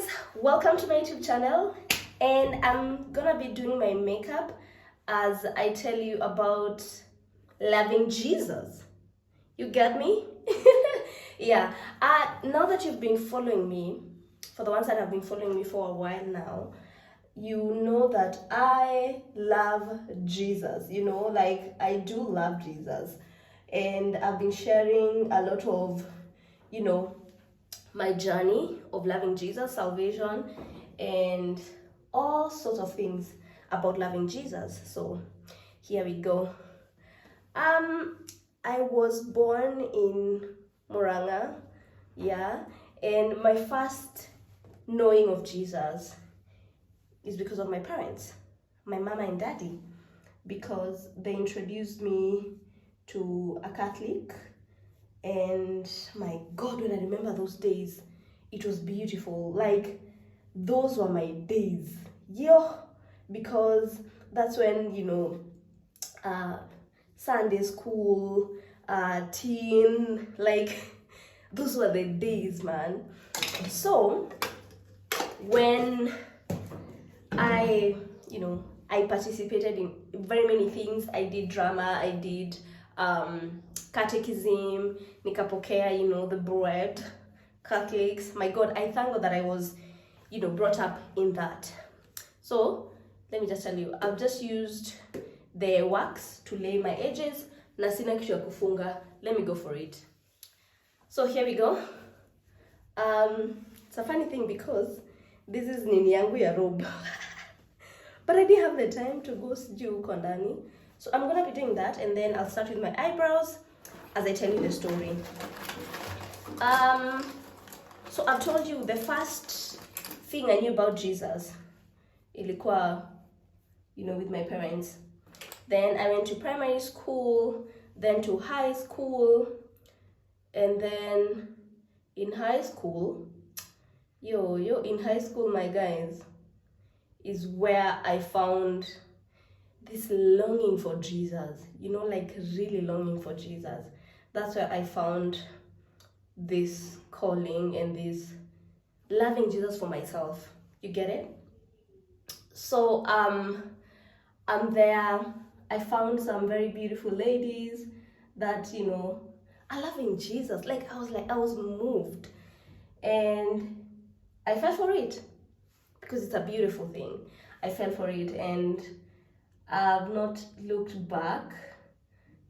guys, welcome to my YouTube channel, and I'm gonna be doing my makeup as I tell you about loving Jesus. You get me? Yeah. Now that you've been following me, for the ones that have been following me for a while now, you know that I love Jesus. You know, like I do love Jesus, and I've been sharing a lot of, my journey of loving Jesus, salvation, and all sorts of things about loving Jesus. So here we go. I was born in Muranga, yeah, and my first knowing of Jesus is because of my parents, my mama and daddy, because they introduced me to a Catholic. And my God, when I remember those days, it was beautiful. Like, those were my days. Because that's when, Sunday school, teen, like, those were the days, man. So, when I participated in very many things. I did drama, I did catechism, nikapokea, the bread, Catholics. My God, I thank God that I was, brought up in that. So, let me just tell you, I've just used the wax to lay my edges. Na sina kitu ya kufunga. Let me go for it. So, here we go. It's a funny thing because this is nini yangu ya robe. But I didn't have the time to go sijui huko ndani. So I'm going to be doing that, and then I'll start with my eyebrows as I tell you the story. So I've told you the first thing I knew about Jesus, ilikuwa, with my parents. Then I went to primary school, then to high school, and then in high school, in high school, my guys, is where I found this longing for Jesus, like really longing for Jesus. That's where I found this calling and this loving Jesus for myself. You get it? So I'm there. I found some very beautiful ladies that, are loving Jesus. Like I was moved, and I fell for it because it's a beautiful thing. I fell for it, and I've not looked back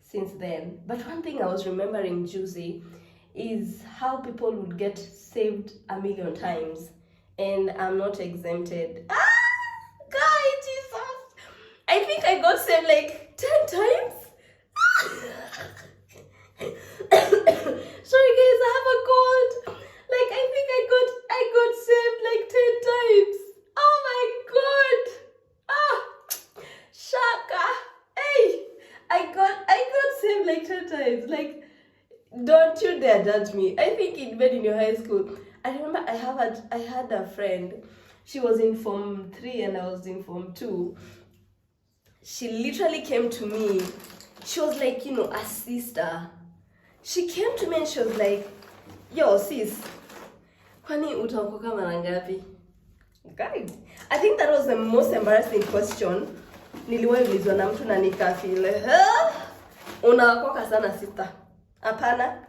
since then. But one thing I was remembering, Juicy, is how people would get saved a million times, and I'm not exempted. God, Jesus! I think I got saved like 10 times. Sorry guys, I have a cold. Like I think I got saved like 10 times. Oh my God! Shaka! Hey! I got saved like 10 times. Like, don't you dare judge me. I think in your high school, I remember I had a friend. She was in Form 3 and I was in Form 2. She literally came to me. She was like, a sister. She came to me and she was like, yo, sis, kwani utaokoka mara ngapi? Guys, I think that was the most embarrassing question niliwahi ulizwa na mtu na nikafeel, unaokoka sana sister. Hapana,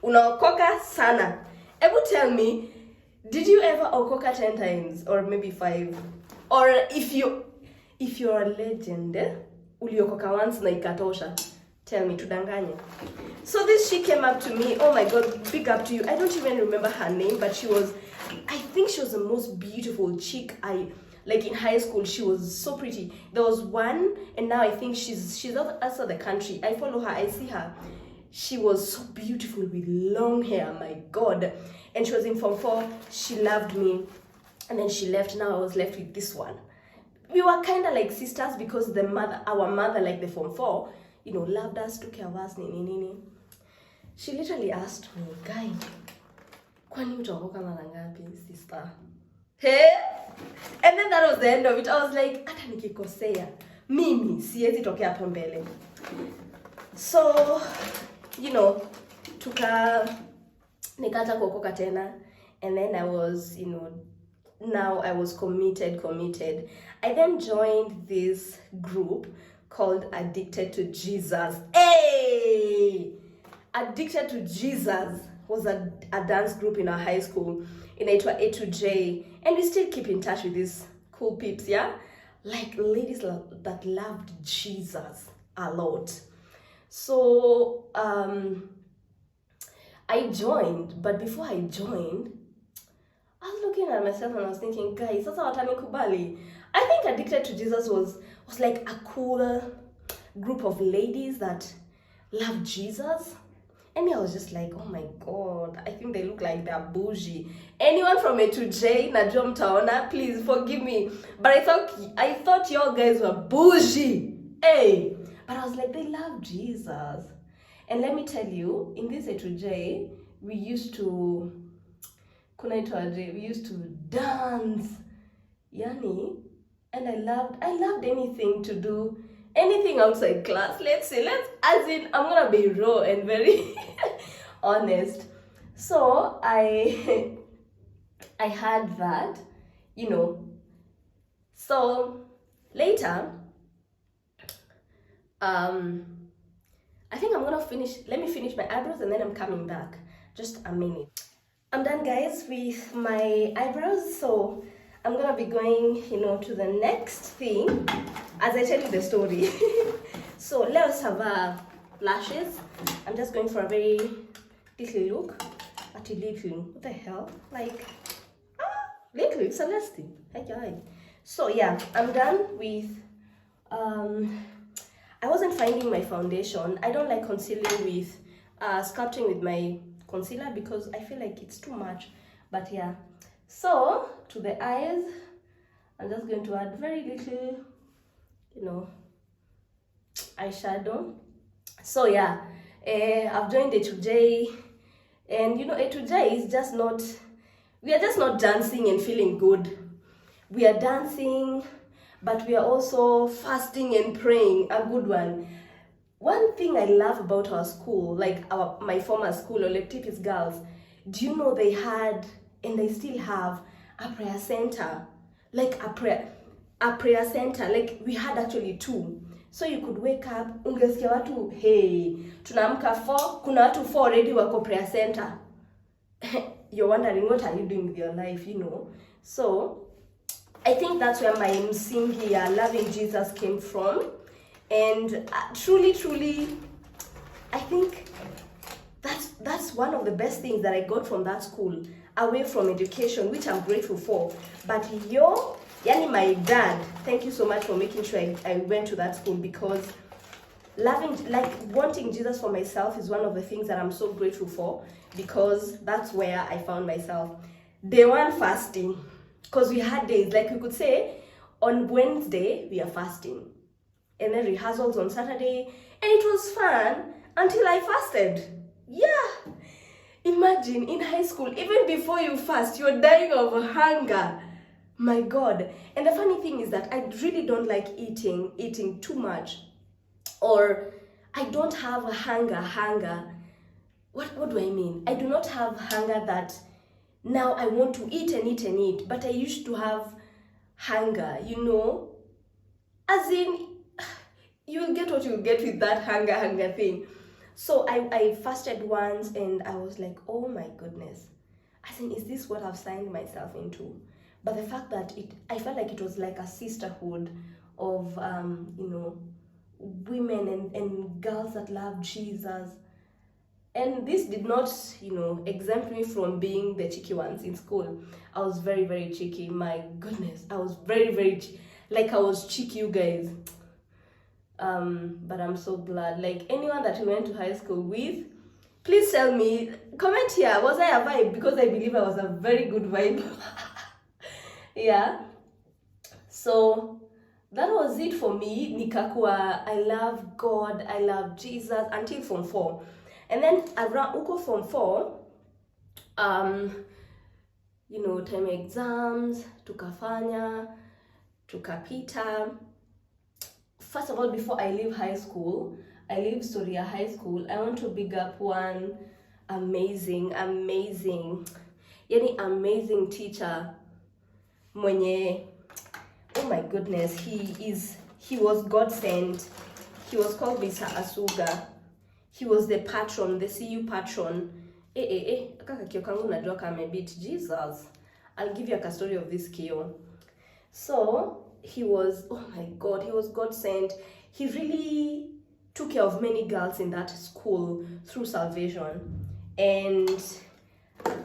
unaokoka sana. Ebu tell me, did you ever okoka 10 times or maybe 5? Or if you're a legend, uliokoka once na ikatosha? Tell me, tudanganye. So she came up to me. Oh my God, big up to you. I don't even remember her name, but I think she was the most beautiful chick like in high school. She was so pretty. There was one, and now I think she's outside the country. I follow her, I see her. She was so beautiful with long hair, my God. And she was in Form 4. She loved me, and then she left. Now I was left with this one. We were kind of like sisters because our mother, like the Form 4, loved us, took care of us, nini. She literally asked me, guy, kwani utaokoka mara ngapi, sister? Hey? And then that was the end of it. I was like, hata nikikosea, mimi siwezi tokea hapo mbele. So, nikaanza kuokoka tena, And then I was, now I was committed. I then joined this group called Addicted to Jesus. Hey! Addicted to Jesus was a dance group in our high school in A2J, and we still keep in touch with these cool peeps, yeah? Like ladies that loved Jesus a lot. So I joined, but before I joined, I was looking at myself and I was thinking, guys, that's what kubali. I think Addicted to Jesus was like a cool group of ladies that loved Jesus. And I was just like, oh my god, I think they look like they're bougie. Anyone from A2J, Najom Taona, please forgive me. But I thought y'all guys were bougie. Hey! But I was like, they love Jesus. And let me tell you, in this A2J, we used to dance. Yani, and I loved anything to do. Anything outside class, I'm gonna be raw and very honest. So I had that, So later, I think I'm gonna let me finish my eyebrows and then I'm coming back. Just a minute. I'm done, guys, with my eyebrows, so I'm gonna be going, to the next thing as I tell you the story. So let's have lashes. I'm just going for a very little look. What the hell? Like, little, Celeste. Hi. So yeah, I'm done with, I wasn't finding my foundation. I don't like concealing with, sculpting with my concealer because I feel like it's too much. But yeah, so to the eyes, I'm just going to add very little, eyeshadow. So yeah, I've joined A2J, and A2J is just not, we are just not dancing and feeling good. We are dancing, but we are also fasting and praying, a good one. One thing I love about our school, like my former school, Oleptipis Girls, do you know they had, and they still have, a prayer center? Like a prayer center, like we had actually 2. So you could wake up, ungesikia watu, hey, tunaamka 4, kuna watu 4 already wako prayer center. You're wondering, what are you doing with your life, So I think that's where my msingi ya loving Jesus came from. And truly, I think that's one of the best things that I got from that school, away from education, which I'm grateful for. But my dad, thank you so much for making sure I went to that school, because wanting Jesus for myself is one of the things that I'm so grateful for, because that's where I found myself. Day 1 fasting, because we had days, like we could say, on Wednesday, we are fasting. And then rehearsals on Saturday, and it was fun until I fasted. Yeah, imagine in high school, even before you fast, you're dying of hunger. My God. And the funny thing is that I really don't like eating too much, or I don't have a hunger. What do I mean? I do not have hunger that now I want to eat and eat, but I used to have hunger, as in, you'll get what you'll get with that hunger thing. So I fasted once, and I was like, oh my goodness, I think, is this what I've signed myself into? But the fact that I felt like it was like a sisterhood of women and girls that love Jesus. And this did not, exempt me from being the cheeky ones in school. I was very, very cheeky. My goodness, I was very, very I was cheeky, you guys. But I'm so glad. Like, anyone that we went to high school with, please tell me, comment here, was I a vibe? Because I believe I was a very good vibe. Yeah. So that was it for me. Nikakua, I love God, I love Jesus until Form 4. And then around uko Form 4, time exams, tukafanya, tukapita. First of all, before I leave high school, I leave Storia High School, I want to big up one amazing, Yani amazing teacher mwenye, oh my goodness, he was God sent. He was called Mr. Asuga. He was the patron, the CU patron. Kaka kio kangu najua kame beat Jesus. I'll give you a story of this kio. So he was, oh my God, he was God sent. He really took care of many girls in that school through salvation. And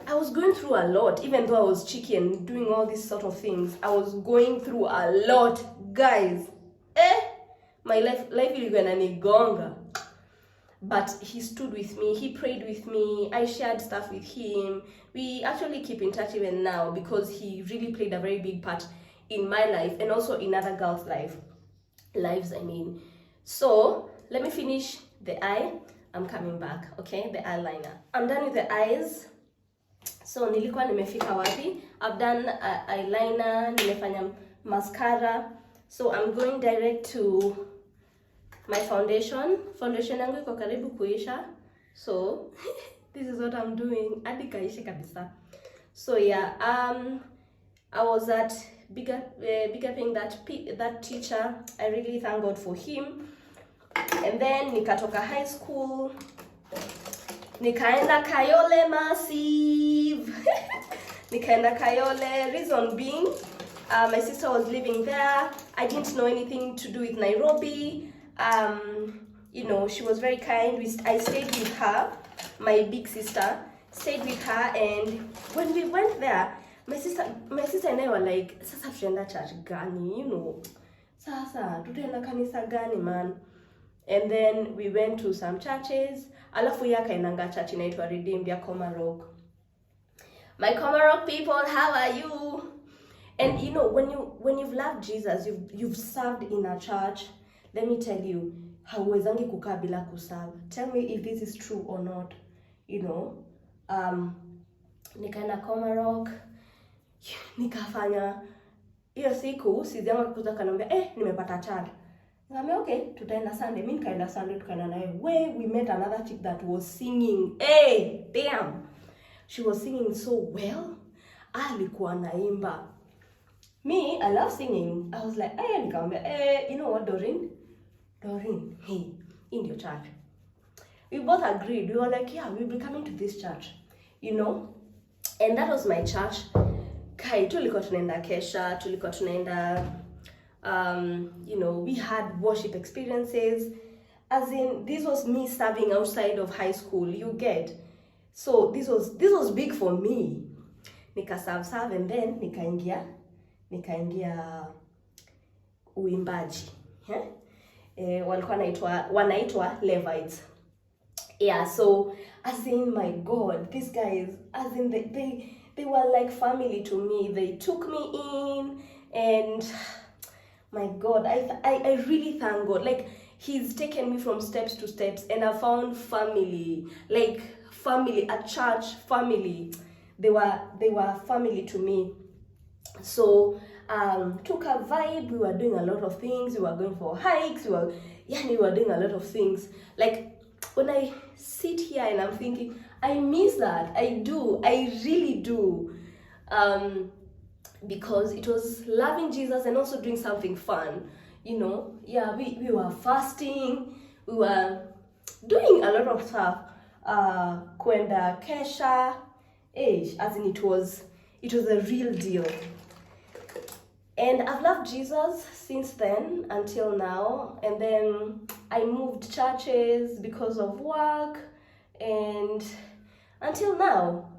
I was going through a lot, even though I was cheeky and doing all these sort of things. I was going through a lot, guys. My life ilikuwa inanigonga. But he stood with me, he prayed with me, I shared stuff with him. We actually keep in touch even now because he really played a very big part in my life and also in other girls' lives. So let me finish the eye. I'm coming back, okay? The eyeliner. I'm done with the eyes. So nilikuwa nimefika wapi? I've done eyeliner, nimefanya mascara. So I'm going direct to my foundation. Foundation yangu iko karibu kuisha. So this is what I'm doing. Hadi kaishi kabisa. So yeah, I was at big upping that teacher. I really thank God for him. And then nikatoka high school, nikaenda Kayole massive. Nikaenda Kayole, reason being, my sister was living there. I didn't know anything to do with Nairobi. You know, she was very kind. I stayed with her, my big sister, stayed with her, and when we went there, my sister and I were like, sasa tunaenda church gani, you know, sasa tutaenda kanisa gani man. And then we went to some churches. Alafu ya kainanga church inaitwa Redeemed ya Komarok. My Komarok people, how are you? And you know, when you've loved Jesus, you've served in a church, let me tell you, hauwezangi kukaa bila kuserve. Tell me if this is true or not. You know, nikaenda Komarok, nikafanya hiyo siku sizianga kukuza kanambia nimepata church. Ngame okay, tutaenda Sunday. Mimi nikaenda Sunday tukaenda naye. We met another chick that was singing. Hey, damn. She was singing so well. Alikuwa naimba. Me, I love singing. I was like, nikamwambia, you know what, Doreen, hey, in your church. We both agreed. We were like, yeah, we'll be coming to this church. You know? And that was my church. Kai, tulikuwa tunaenda kesha, tulikuwa tunaenda you know, we had worship experiences. As in, this was me serving outside of high school, you get. So this was big for me. Nika serve and then nikaingia uimbaji. Walikuwa wanaitwa Levites. Yeah, so as in, my God, these guys, as in they were like family to me. They took me in, and my God, I really thank God. Like, he's taken me from steps to steps, and I found family, like family, a church family. They were family to me. So took a vibe. We were doing a lot of things. We were going for hikes. We were doing a lot of things. Like, when I sit here and I'm thinking, I miss that. I do. I really do. Because it was loving Jesus and also doing something fun. You know, yeah, we were fasting. We were doing a lot of stuff. Kwenda kesha. As in, it was a real deal. And I've loved Jesus since then until now. And then I moved churches because of work. And until now.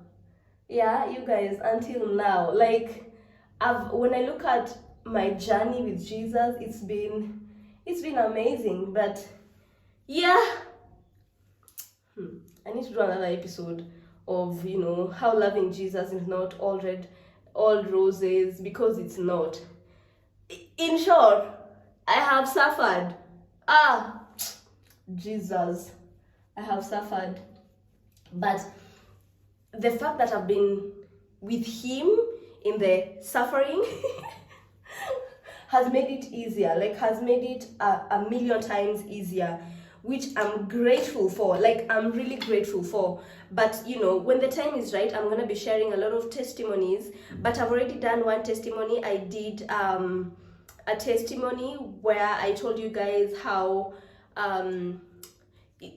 Yeah, you guys, until now. Like, when I look at my journey with Jesus, it's been amazing. But yeah, I need to do another episode of, you know, how loving Jesus is not all roses, because it's not. In short, I have suffered. Jesus, I have suffered. But the fact that I've been with him in the suffering has made it easier, like has made it a million times easier. which I'm grateful for. Like, I'm really grateful for. But you know, when the time is right, I'm gonna be sharing a lot of testimonies. But I've already done one testimony. I did a testimony where I told you guys how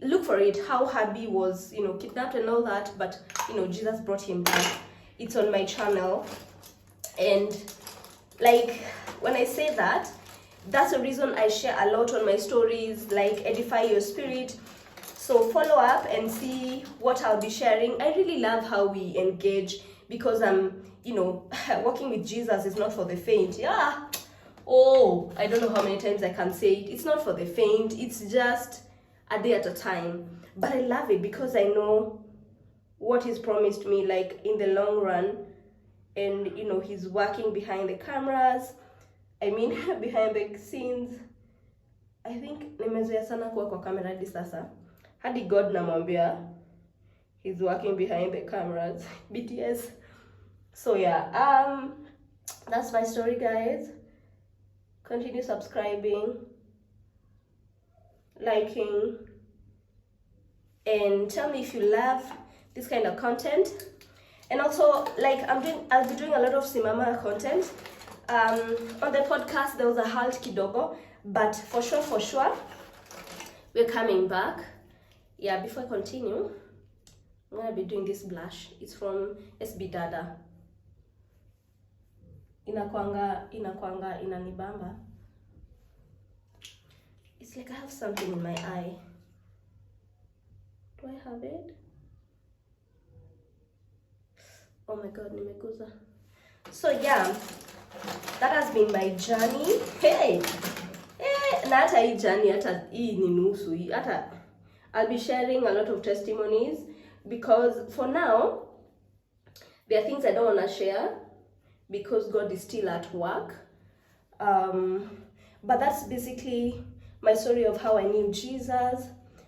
look for it, how hubby was, you know, kidnapped and all that, but you know, Jesus brought him back. It's on my channel. And like, when I say that, that's the reason I share a lot on my stories, like edify your spirit. So follow up and see what I'll be sharing. I really love how we engage, because you know, walking with Jesus is not for the faint. Yeah. Oh, I don't know how many times I can say it. It's not for the faint. It's just a day at a time. But I love it because I know what He's promised me, like in the long run. And you know, He's working behind the cameras. I mean, behind the scenes. I think nimezoea sana kuwa kwa kamera hadi sasa. Hadi God namwambia He's working behind the cameras. BTS. So yeah, that's my story, guys. Continue subscribing, liking, and tell me if you love this kind of content. And also, like, I'll be doing a lot of Simama content. On the podcast there was a halt kidogo, but for sure we're coming back. Yeah, before I continue, I'm gonna be doing this blush. It's from SB Dada. Inakwanga inanibamba. It's like I have something in my eye. Do I have it? Oh my god, nimeguza. So yeah, that has been my journey. Hey, na hata hii journey, hata hii ni nusu. Hata I'll be sharing a lot of testimonies, because for now there are things I don't want to share because God is still at work. But that's basically my story of how I knew Jesus.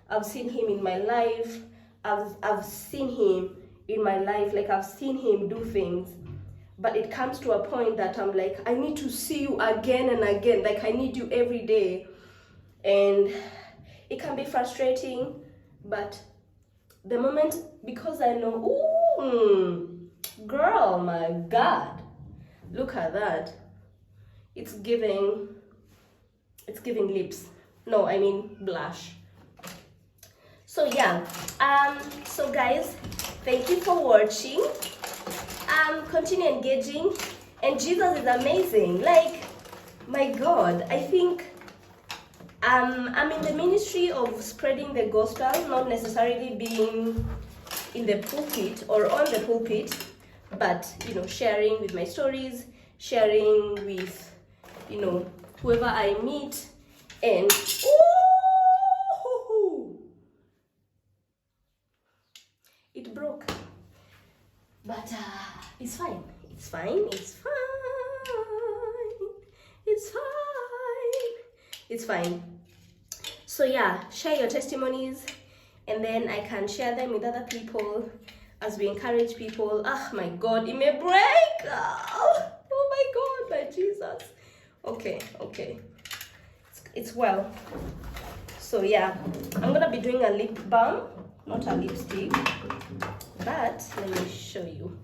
I've seen Him in my life. I've seen Him in my life, like I've seen Him do things. But it comes to a point that I'm like, I need to see you again and again. Like, I need you every day. And it can be frustrating, but the moment, because I know, ooh, girl, my God, look at that. It's giving lips. No, I mean blush. So yeah, so guys, thank you for watching. Continue engaging, and Jesus is amazing. Like, my God, I think I'm in the ministry of spreading the gospel, not necessarily being in the pulpit or on the pulpit, but you know, sharing with my stories, sharing with, you know, whoever I meet. And ooh, it broke, but it's fine. It's fine. It's fine. It's fine. It's fine. So yeah, share your testimonies, and then I can share them with other people as we encourage people. Oh my God, it may break. Oh my God, my Jesus. Okay. It's well. So yeah, I'm gonna be doing a lip balm, not a lipstick, but let me show you.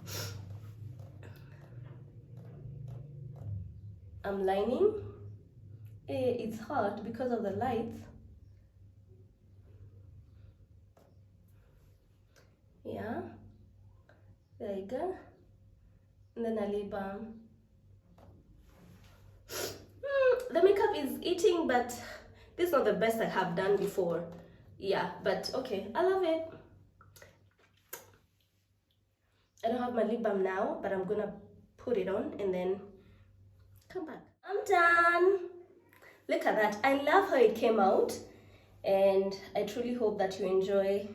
I'm lining. It's hot because of the lights. Yeah, there you go. And then a lip balm. The makeup is eating, but this is not the best I have done before. Yeah, but okay, I love it. I don't have my lip balm now, but I'm gonna put it on and then come back. I'm done. Look at that. I love how it came out, and I truly hope that you enjoy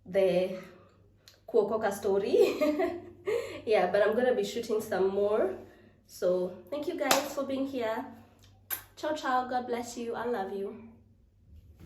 the Kuokoka story. Yeah, but I'm gonna be shooting some more. So thank you guys for being here. Ciao, ciao. God bless you. I love you.